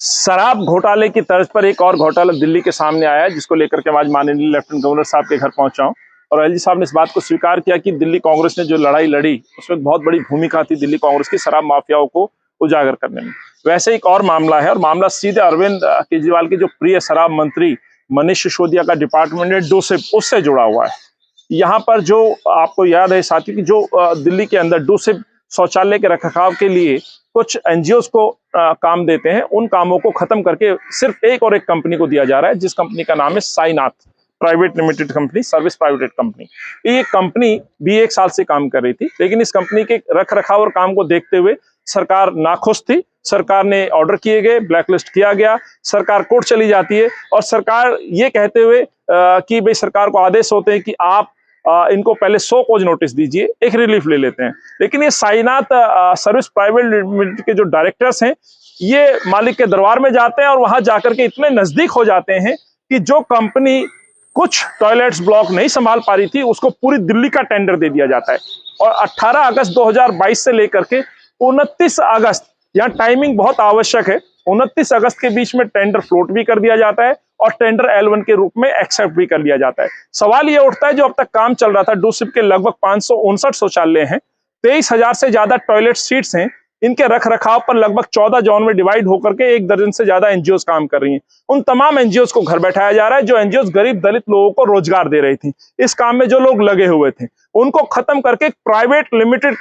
शराब घोटाले की तर्ज पर एक और घोटाला दिल्ली के सामने आया है, जिसको लेकर के आज माननीय लेफ्टिनेंट गवर्नर साहब के घर पहुंचा हूं। और एलजी साहब ने इस बात को स्वीकार किया कि दिल्ली कांग्रेस ने जो लड़ाई लड़ी उसमें बहुत बड़ी भूमिका थी दिल्ली कांग्रेस की शराब माफियाओं को उजागर करने में। वैसे एक और मामला है, और मामला सीधे अरविंद केजरीवाल के जो प्रिय शराब मंत्री मनीष सिसोदिया का डिपार्टमेंट है डोसिप, उससे जुड़ा हुआ है। यहाँ पर जो आपको याद है साथियों कि जो दिल्ली के अंदर डोसिप शौचालय के रखरखाव के लिए कुछ एनजीओस को काम देते हैं, उन कामों को खत्म करके सिर्फ एक और एक कंपनी को दिया जा रहा है, जिस कंपनी का नाम है Sainath private limited company, service private company. ये कंपनी भी 1 साल से काम कर रही थी, लेकिन इस कंपनी के रखरखाव और काम को देखते हुए सरकार नाखुश थी। सरकार ने ऑर्डर किए गए, ब्लैकलिस्ट किया गया, सरकार कोर्ट चली जाती है और सरकार ये कहते हुए कि भाई सरकार को आदेश होते हैं कि आप इनको पहले 100 कोज नोटिस दीजिए, एक रिलीफ ले लेते हैं। लेकिन ये साईनाथ सर्विस प्राइवेट लिमिटेड के जो डायरेक्टर्स हैं, ये मालिक के दरबार में जाते हैं और वहां जाकर के इतने नजदीक हो जाते हैं कि जो कंपनी कुछ टॉयलेट्स ब्लॉक नहीं संभाल पा रही थी, उसको पूरी दिल्ली का टेंडर दे दिया जाता है। और 18 अगस्त 2022 से लेकर के 29 अगस्त, यहाँ टाइमिंग बहुत आवश्यक है, 29 अगस्त के बीच में टेंडर फ्लोट भी कर दिया जाता है और टेंडर L1 के रूप में एक्सेप्ट भी कर लिया जाता है। सवाल ये उठता है, जो अब तक काम चल रहा था, डोसिप के लगभग 559 शौचालय हैं, 23,000 से ज्यादा टॉयलेट सीट्स हैं, इनके रख रखाव पर लगभग 14 जोन में डिवाइड होकर के 1 दर्जन से ज्यादा एनजीओस काम कर रही हैं। उन तमाम एनजीओस को घर बैठाया जा रहा है, जो एनजीओस गरीब दलित लोगों को रोजगार दे रही थी। इस काम में जो लोग लगे हुए थे उनको खत्म करके प्राइवेट लिमिटेड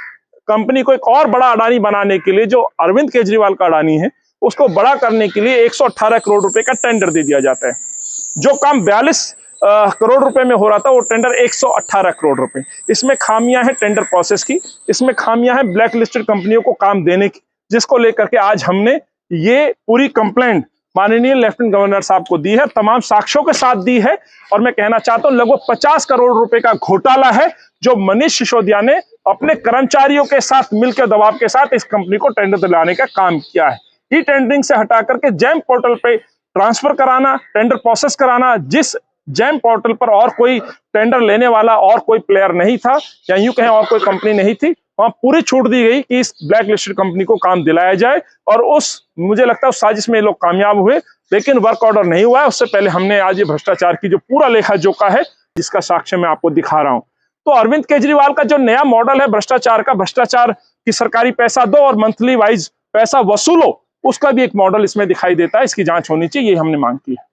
कंपनी को एक और बड़ा अडानी बनाने के लिए, जो अरविंद केजरीवाल का अडानी है, उसको बड़ा करने के लिए 118 करोड़ रुपए का टेंडर दे दिया जाता है। जो काम 42 करोड़ रुपए में हो रहा था, वो टेंडर 118 करोड़ रुपए। इसमें खामियां हैं टेंडर प्रोसेस की, इसमें खामियां हैं ब्लैक लिस्टेड कंपनियों को काम देने की, जिसको लेकर के आज हमने ये पूरी कंप्लेंट माननीय लेफ्टिनेंट गवर्नर साहब को दी है, तमाम साक्ष्यों के साथ दी है। और मैं कहना चाहता हूं, लगभग 50 करोड़ रुपए का घोटाला है, जो मनीष सिसोदिया ने अपने कर्मचारियों के साथ मिलकर दबाव के साथ इस कंपनी को टेंडर दिलाने का काम किया है। ई टेंडरिंग से हटा करके जैम पोर्टल पे ट्रांसफर कराना, टेंडर प्रोसेस कराना, जिस जैम पोर्टल पर और कोई टेंडर लेने वाला और कोई प्लेयर नहीं था, या यूं कहें और कोई कंपनी नहीं थी, वहां पूरी छूट दी गई कि इस ब्लैक लिस्टेड कंपनी को काम दिलाया जाए। और मुझे लगता है उस साजिश में ये लोग कामयाब हुए, लेकिन वर्क ऑर्डर नहीं हुआ है। उससे पहले हमने आज ये भ्रष्टाचार की जो पूरा लेखा जोखा है, जिसका साक्ष्य मैं आपको दिखा रहा हूं। तो अरविंद केजरीवाल का जो नया मॉडल है भ्रष्टाचार का, भ्रष्टाचार की सरकारी पैसा दो और मंथली वाइज पैसा वसूलो, उसका भी एक मॉडल इसमें दिखाई देता है। इसकी जांच होनी चाहिए, ये हमने मांग की है।